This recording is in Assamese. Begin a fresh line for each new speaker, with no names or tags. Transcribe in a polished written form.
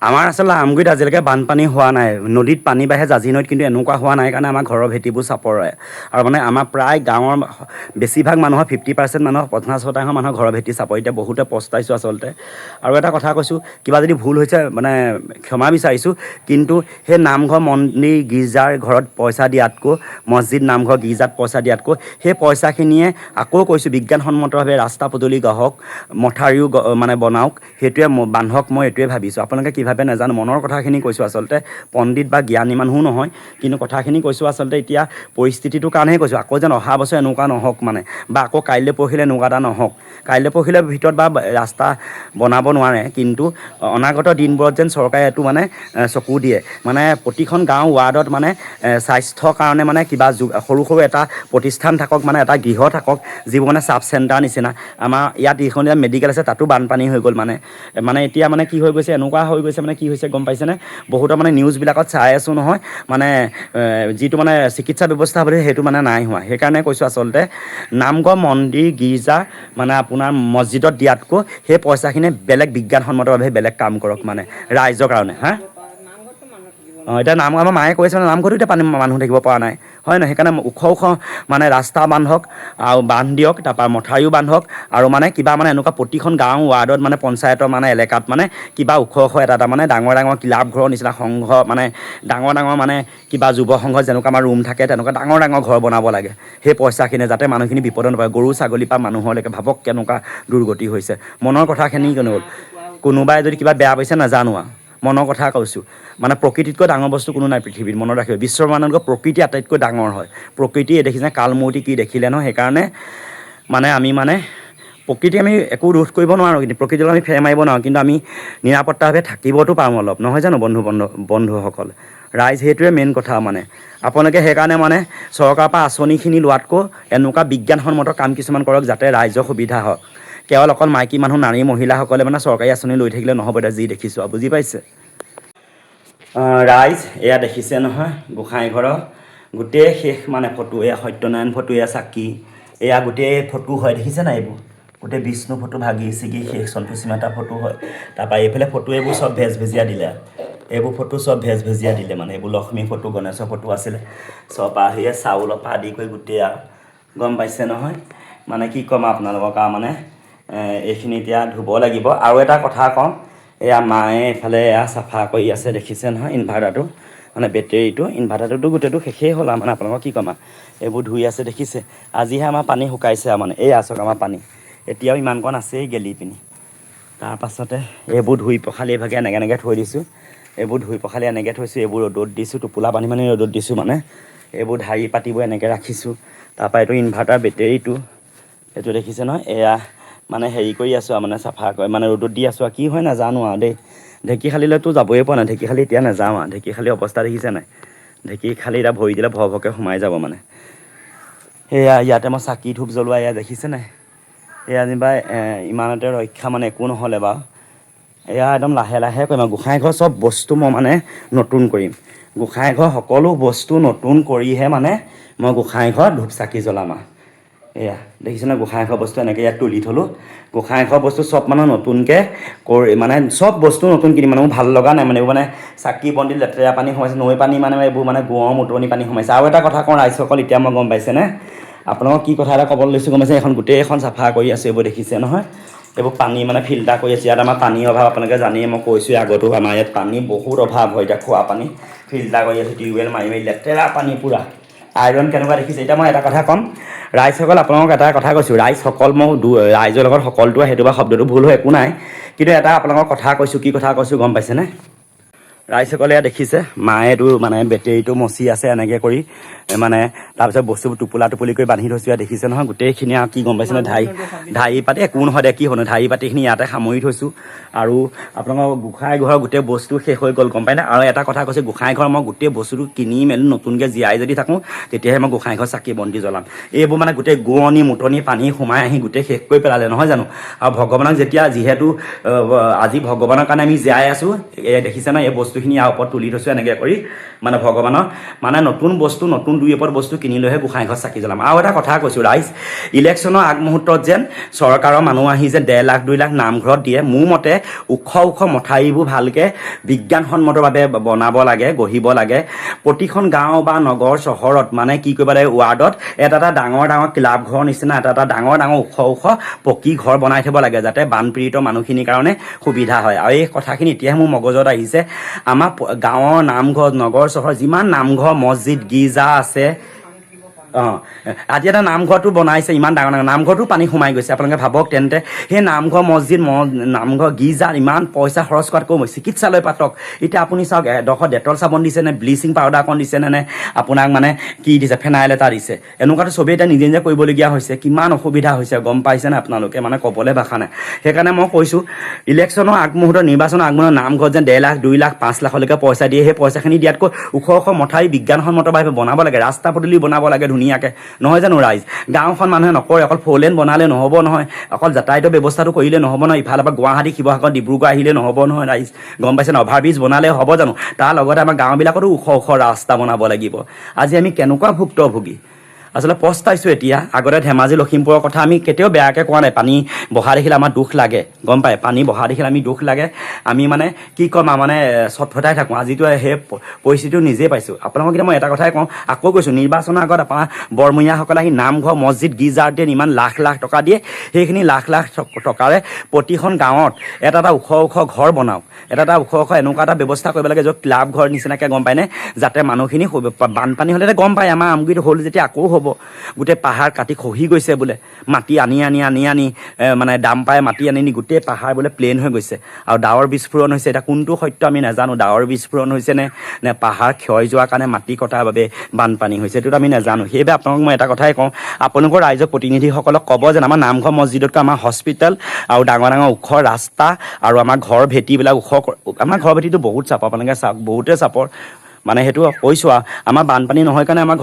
আমাৰ আচলতে আমগুৰিত আজিলৈকে বানপানী হোৱা নাই। নদীত পানী বাঢ়ে জাজি নৈত, কিন্তু এনেকুৱা হোৱা নাই কাৰণে আমাৰ ঘৰৰ ভেটিবোৰ চাপৰ হয়। আৰু মানে আমাৰ প্ৰায় গাঁৱৰ বেছিভাগ মানুহৰ 50% মানুহৰ 50% মানুহৰ ঘৰৰ ভেটি চাপৰ। এতিয়া বহুতে পস্তাইছোঁ আচলতে। আৰু এটা কথা কৈছোঁ, কিবা যদি ভুল হৈছে মানে ক্ষমা বিচাৰিছোঁ, কিন্তু সেই নামঘৰ মন্দিৰ গীৰ্জাৰ ঘৰত পইচা দিয়াতকৈ, মছজিদ নামঘৰ গীৰ্জাত পইচা দিয়াতকৈ সেই পইচাখিনিয়ে আকৌ কৈছোঁ বিজ্ঞানসন্মতভাৱে ৰাস্তা পদূলি গঢ়ক, মথাউৰিও মানে বনাওক, সেইটোৱে বান্ধক, মই এইটোৱে ভাবিছোঁ। আপোনালোকে কি ভাবে নাজানো, মনৰ কথাখিনি কৈছোঁ আচলতে। পণ্ডিত বা জ্ঞানী মানুহো নহয়, কিন্তু কথাখিনি কৈছোঁ আচলতে এতিয়া পৰিস্থিতিটোৰ কাৰণেহে কৈছোঁ। আকৌ যেন অহা বছৰ এনেকুৱা নহওক মানে, বা আকৌ কাইলৈ পৰহিলৈ এনেকুৱা এটা নহওক। কাইলৈ পৰহিলৈ ভিতৰত বা ৰাস্তা বনাব নোৱাৰে, কিন্তু অনাগত দিনবোৰত যেন চৰকাৰে এইটো মানে চকু দিয়ে। মানে প্ৰতিখন গাঁও ৱাৰ্ডত মানে স্বাস্থ্যৰ কাৰণে মানে কিবা সৰু সৰু এটা প্ৰতিষ্ঠান থাকক, মানে এটা গৃহ থাকক, যিবোৰ মানে চাব চেণ্টাৰ নিচিনা। আমাৰ ইয়াত এইখন মেডিকেল আছে, তাতো বানপানী হৈ গ'ল মানে এতিয়া মানে কি হৈ গৈছে, এনেকুৱা হৈ গৈছে মানে কি হৈছে গম পাইছেনে? বহুতৰ মানে নিউজবিলাকত চাই আছোঁ নহয়, মানে যিটো মানে চিকিৎসা ব্যৱস্থা বুলি সেইটো মানে নাই হোৱা। সেইকাৰণে কৈছোঁ আচলতে নামঘৰ মন্দিৰ গীৰ্জা মানে আপোনাৰ মছজিদত দিয়াতকৈ সেই পইচাখিনি বেলেগ বিজ্ঞানসন্মতভাৱে বেলেগ কাম কৰক মানে ৰাইজৰ কাৰণে। হা এতিয়া আমাৰ মায়ে কৈছে ন, নামঘৰতো এতিয়া মানুহ থাকিব পৰা নাই, হয় নহয়? সেইকাৰণে ওখ ওখ মানে ৰাস্তা বান্ধক আৰু বান্ধ দিয়ক, তাৰপৰা মথাউৰিও বান্ধক, আৰু মানে কিবা মানে এনেকুৱা প্ৰতিখন গাঁও ৱাৰ্ডত মানে পঞ্চায়তৰ মানে এলেকাত মানে কিবা ওখ ওখ এটা মানে ডাঙৰ ডাঙৰ ক্লাব ঘৰৰ নিচিনা সংঘ, মানে ডাঙৰ ডাঙৰ মানে কিবা যুৱ সংঘ যেনেকুৱা আমাৰ ৰুম থাকে, তেনেকুৱা ডাঙৰ ডাঙৰ ঘৰ বনাব লাগে। সেই পইচাখিনি যাতে মানুহখিনি বিপদত নপৰে, গৰু ছাগলীৰ পৰা মানুহলৈকে ভাবক কেনেকুৱা দুৰ্গতি হৈছে। মনৰ কথাখিনি কেনে হ'ল, কোনোবাই যদি কিবা বেয়া পাইছে নাজানো আৰু, মনৰ কথা কৈছোঁ। মানে প্ৰকৃতিতকৈ ডাঙৰ বস্তু কোনো নাই পৃথিৱীত, মনত ৰাখিব। বিশ্বব্ৰহ্মাণ্ডতকৈ প্ৰকৃতি আটাইতকৈ ডাঙৰ হয়। প্ৰকৃতি দেখিছে কালমূৰ্তি কি দেখিলে ন? সেইকাৰণে মানে আমি মানে প্ৰকৃতি আমি একো ৰোধ কৰিব নোৱাৰোঁ, কিন্তু প্ৰকৃতিক আমি ফেৰ মাৰিব নোৱাৰোঁ, কিন্তু আমি নিৰাপত্তাভাৱে থাকিবতো পাৰোঁ অলপ, নহয় জানো বন্ধুসকল? ৰাইজ সেইটোৱে মেইন কথা মানে। আপোনালোকে সেইকাৰণে মানে চৰকাৰৰ পৰা আঁচনিখিনি লোৱাতকৈ এনেকুৱা বিজ্ঞানসন্মত কাম কিছুমান কৰক, যাতে ৰাইজৰ সুবিধা হয়। কেৱল অকল মাইকী মানুহ, নাৰী, মহিলাসকলে মানে চৰকাৰী আঁচনি লৈ থাকিলে নহ'ব। এতিয়া যি দেখিছোঁ আৰু, বুজি পাইছে? ৰাইজ এয়া দেখিছে নহয়, গোঁসাইঘৰৰ গোটেই শেষ মানে ফটো। এয়া সত্যনাৰায়ণ ফটো, এয়া চাকি, এয়া গোটেই ফটো হয়, দেখিছে নাই? এইবোৰ গোটেই বিষ্ণু ফটো ভাগি ছিগি শেষ, সন্তোষী মাতা ফটো হয়। তাৰপৰা এইফালে ফটো এইবোৰ চব ভেজভেজীয়া দিলে। এইবোৰ ফটো চব ভেজভেজীয়া দিলে মানে। এইবোৰ লক্ষ্মী ফটো, গণেশৰ ফটো আছিলে চব। সেয়া চাউলৰ পৰা আদি কৰি গোটেই আৰু, গম পাইছে নহয়? মানে কি ক'ম আপোনালোকক আৰু, মানে এইখিনি এতিয়া ধুব লাগিব। আৰু এটা কথা কওঁ, এয়া মায়ে এইফালে এয়া চাফা কৰি আছে, দেখিছে নহয়? ইনভাৰ্টাৰটো মানে বেটেৰীটো, ইনভাৰ্টাৰটোতো গোটেইটো শেষেই হ'ল আৰু, মানে আপোনালোকক কি ক'ম আৰু, এইবোৰ ধুই আছে দেখিছে? আজিহে আমাৰ পানী শুকাইছে আৰু, মানে এই আছক আমাৰ পানী এতিয়াও ইমানকণ আছেই গেলি পিনি। তাৰপাছতে এইবোৰ ধুই পখালি এইভাগে এনেকৈ এনেকৈ থৈ দিছোঁ। এইবোৰ ধুই পখালি এনেকৈ থৈছোঁ, এইবোৰ ৰ'দত দিছোঁ, টোপোলা বান্ধি মানে ৰ'দত দিছোঁ মানে। এইবোৰ ঢাৰি পাতিবোৰ এনেকৈ ৰাখিছোঁ। তাৰপৰা এইটো ইনভাৰ্টাৰ বেটেৰীটো, এইটো দেখিছে নহয়? এয়া মানে হেৰি কৰি আছোঁ আৰু, মানে চাফা কৰি মানে ৰ'দত দি আছোঁ আৰু, কি হয় নাজানো আৰু দেই। ঢেঁকীখালীলৈতো যাবই পৰা নাই, ঢেঁকীখালী এতিয়া নাযাওঁ আৰু। ঢেঁকীখালী অৱস্থা দেখিছে নাই? ঢেঁকীখালী এতিয়া ভৰি দিলে ভৰকৈ সোমাই যাব মানে। সেয়া ইয়াতে মই চাকি ধূপ জ্বলোৱা, এয়া দেখিছে নাই? এয়া যেনিবা ইমানতে ৰক্ষা, মানে একো নহ'লে বাৰু। এয়া একদম লাহে লাহে কৰিম আৰু। গোঁসাইঘৰ চব বস্তু মই মানে নতুন কৰিম। গোঁসাইঘৰ সকলো বস্তু নতুন কৰিহে মানে মই গোঁসাইঘৰ ধূপ চাকি জ্বলাম আৰু। এয়া দেখিছে নহয়? গোঁসাইঘৰ বস্তু এনেকৈ ইয়াত তুলি থ'লোঁ। গোঁসাইঘৰ বস্তু চব মানে নতুনকৈ কৰি, মানে চব বস্তু নতুন কিনিম মানে। মোৰ ভাল লগা নাই মানে এইবোৰ, মানে চাকি বন্তি লেতেৰা পানী সোমাইছে, নৈ পানী মানে এইবোৰ, মানে গুৰৰ মুতনি পানী সোমাইছে। আৰু এটা কথা কওঁ ৰাইজসকল, এতিয়া মই গম পাইছেনে? আপোনালোকক কি কথা এটা ক'বলৈ লৈছোঁ গম পাইছে? এখন গোটেইখন চাফা কৰি আছোঁ, এইবোৰ দেখিছে নহয়? এইবোৰ পানী মানে ফিল্টাৰ কৰি আছোঁ। ইয়াত আমাৰ পানীৰ অভাৱ, আপোনালোকে জানেই, মই কৈছোঁ আগতো, আমাৰ ইয়াত পানী বহুত অভাৱ হয়। এতিয়া খোৱা পানী ফিল্টাৰ কৰি আছোঁ, টিউবৱেল মাৰি মাৰি, লেতেৰা পানী পূৰা আইৰণ কেনেকুৱা দেখিছে? এতিয়া মই এটা কথা ক'ম ৰাইজসকল, আপোনালোকক এটা কথা কৈছোঁ, ৰাইজসকল মই ৰাইজৰ লগত সকলোটো, সেইটো বা শব্দটো ভুল হয়, একো নাই, কিন্তু এটা আপোনালোকক কথা কৈছোঁ। কি কথা কৈছোঁ গম পাইছেনে? ৰাইজসকলে এয়া দেখিছে, মায়েতো মানে বেটেৰীটো মচি আছে এনেকৈ কৰি, মানে তাৰপিছত বস্তুবোৰ টোপোলা টোপলি কৰি বান্ধি থৈছোঁ। ইয়াত দেখিছে নহয়? গোটেইখিনি আৰু কি গম পাইছেনে? ঢাৰি পাতি, একো নহয় দে, কি হ'ল, ঢাৰি পাতিখিনি ইয়াতে সামৰি থৈছোঁ। আৰু আপোনালোকৰ গোঁসাইঘৰৰ গোটেই বস্তু শেষ হৈ গ'ল, গম পায়নে? আৰু এটা কথা কৈছোঁ, গোঁসাইঘৰ মই গোটেই বস্তুটো কিনি মেলি নতুনকৈ জীয়াই যদি থাকোঁ, তেতিয়াহে মই গোঁসাইঘৰ চাকি বন্তি জ্বলাম। এইবোৰ মানে গোটেই গোৱনি মুতনি পানী সোমাই আহি গোটেই শেষ কৰি পেলালে, নহয় জানো? আৰু ভগৱানক যেতিয়া, যিহেতু আজি ভগৱানৰ কাৰণে আমি জীয়াই আছোঁ, এই দেখিছে নহয়? এই বস্তু বস্তুখিনি ইয়াৰ ওপৰত তুলি থৈছোঁ এনেকৈ কৰি মানে ভগৱানৰ মানে নতুন বস্তু নতুন দুই এপদ বস্তু কিনি লৈহে গোঁসাই ঘৰত চাকি জ্বলাম। আৰু এটা কথা কৈছোঁ ৰাইজ, ইলেকশ্যনৰ আগমুহূৰ্তত যেন চৰকাৰৰ মানুহ আহি যে 1.5 লাখ 2 লাখ নামঘৰত দিয়ে, মোৰ মতে ওখ মথাউৰিবোৰ ভালকৈ বিজ্ঞানসন্মতভাৱে বনাব লাগে, গঢ়িব লাগে। প্ৰতিখন গাঁও বা নগৰ চহৰত মানে কি কৰিব লাগে, ৱাৰ্ডত এটা ডাঙৰ ক্লাব ঘৰৰ নিচিনা এটা ডাঙৰ ওখ পকী ঘৰ বনাই থ'ব লাগে, যাতে বানপীড়িত মানুহখিনিৰ কাৰণে সুবিধা হয়। আৰু এই কথাখিনি এতিয়াহে মোৰ মগজত আহিছে। আমাৰ গাঁৱৰ নামঘৰ নগৰ চহৰ যিমান নামঘৰ মছজিদ গীৰ্জা আছে, আজি এটা নামঘৰটো বনাইছে ইমান ডাঙৰ নামঘৰটো পানী সোমাই গৈছে। আপোনালোকে ভাবক তেন্তে সেই নামঘৰ মছজিদ নামঘৰ গীৰ্জাৰ ইমান পইচা খৰচ কৰাতকৈ চিকিৎসালয় পাতক। এতিয়া আপুনি চাওক, এডোখৰ ডেটল চাবোন দিছে নে ব্লিচিং পাউডাৰ অকণ দিছে নে আপোনাক মানে কি দিছে, ফেনাইল এটা দিছে। এনেকুৱাতো চবেই এতিয়া নিজে কৰিবলগীয়া হৈছে। কিমান অসুবিধা হৈছে গম পাইছেনে আপোনালোকে, মানে ক'বলৈ ভাষা নাই। সেইকাৰণে মই কৈছোঁ, ইলেকশ্যনৰ আগমুহূৰ্তত নিৰ্বাচনৰ আগমুহূৰ্তত নামঘৰত যেন 1.5 লাখ 2 লাখ 5 লাখলৈকে পইচা দিয়ে, সেই পইচাখিনি দিয়াতকৈ ওখ মথাউৰি বিজ্ঞানসন্মতভাৱে বনাব লাগে, ৰাস্তা পদূলি বনাব লাগে ধুনীয়াকৈ, নহয় জানো ৰাইজ? গাঁওখন মানুহে নকৰে, অকল 4 লেন বনালে নহ'ব নহয়, অকল যাতায়াতৰ ব্যৱস্থাটো কৰিলে নহ'ব নহয়, ইফালৰ পৰা গুৱাহাটী শিৱসাগৰ ডিব্ৰুগড় আহিলে নহ'ব নহয় ৰাইজ, গম পাইছেনে? অভাৰব্ৰিজ বনালে হ'ব জানো? তাৰ লগতে আমাৰ গাঁওবিলাকতো ওখ ৰাস্তা বনাব লাগিব। আজি আমি কেনেকুৱা ভুক্তভোগী আচলতে পস্তাইছোঁ এতিয়া। আগতে ধেমাজি লখিমপুৰৰ কথা আমি কেতিয়াও বেয়াকৈ কোৱা নাই, পানী বহা দেখিলে আমাৰ দুখ লাগে, গম পায়? পানী বহা দেখিলে আমি দুখ লাগে, আমি মানে কি ক'ম মানে চটফটাই থাকোঁ। আজিতো সেই পৰিস্থিতিটো নিজেই পাইছোঁ। আপোনালোকক এতিয়া মই এটা কথাই কওঁ, আকৌ কৈছোঁ, নিৰ্বাচনৰ আগত আপোনাৰ বৰমূৰীয়াসকলে আহি নামঘৰ মছজিদ গীৰ্জাৰ দিয়ে, ইমান লাখ লাখ টকা দিয়ে, সেইখিনি লাখ লাখ টকাৰে প্ৰতিখন গাঁৱত এটা ওখ ঘৰ বনাওক, এটা ওখ এনেকুৱা এটা ব্যৱস্থা কৰিব লাগে, য'ত ক্লাব ঘৰ নিচিনাকৈ, গম পায়নে? যাতে মানুহখিনি বানপানী হ'লে গম পায়, আমাৰ আমগুৰিত হ'ল যেতিয়া আকৌ হ'ব, গোটেই পাহাৰ কাটি খহি গৈছে বোলে, মাটি আনি মানে দাম পাই মাটি আনি গোটেই পাহাৰ বোলে প্লেইন হৈ গৈছে, আৰু ডাৱৰ বিস্ফোৰণ হৈছে। এতিয়া কোনটো সত্য আমি নাজানো, ডাৱৰ বিস্ফোৰণ হৈছে নে পাহাৰ ক্ষয় যোৱাৰ কাৰণে মাটি কটাৰ বাবে বানপানী হৈছে, এইটোতো আমি নাজানো। সেইবাবে আপোনালোকক মই এটা কথাই কওঁ, আপোনালোকৰ ৰাইজৰ প্ৰতিনিধিসকলক ক'ব যেন আমাৰ নামঘৰ মছজিদতকৈ আমাৰ হস্পিটেল আৰু ডাঙৰ ওখ ৰাস্তা আৰু আমাৰ ঘৰ ভেটিবিলাক ওখ, আমাৰ ঘৰ ভেটিটো বহুত চাপৰ, আপোনালোকে চাওক বহুতে চাপৰ, মানে সেইটো কৈছোঁ আৰু আমাৰ বানপানী নহয় কাৰণে আমাৰ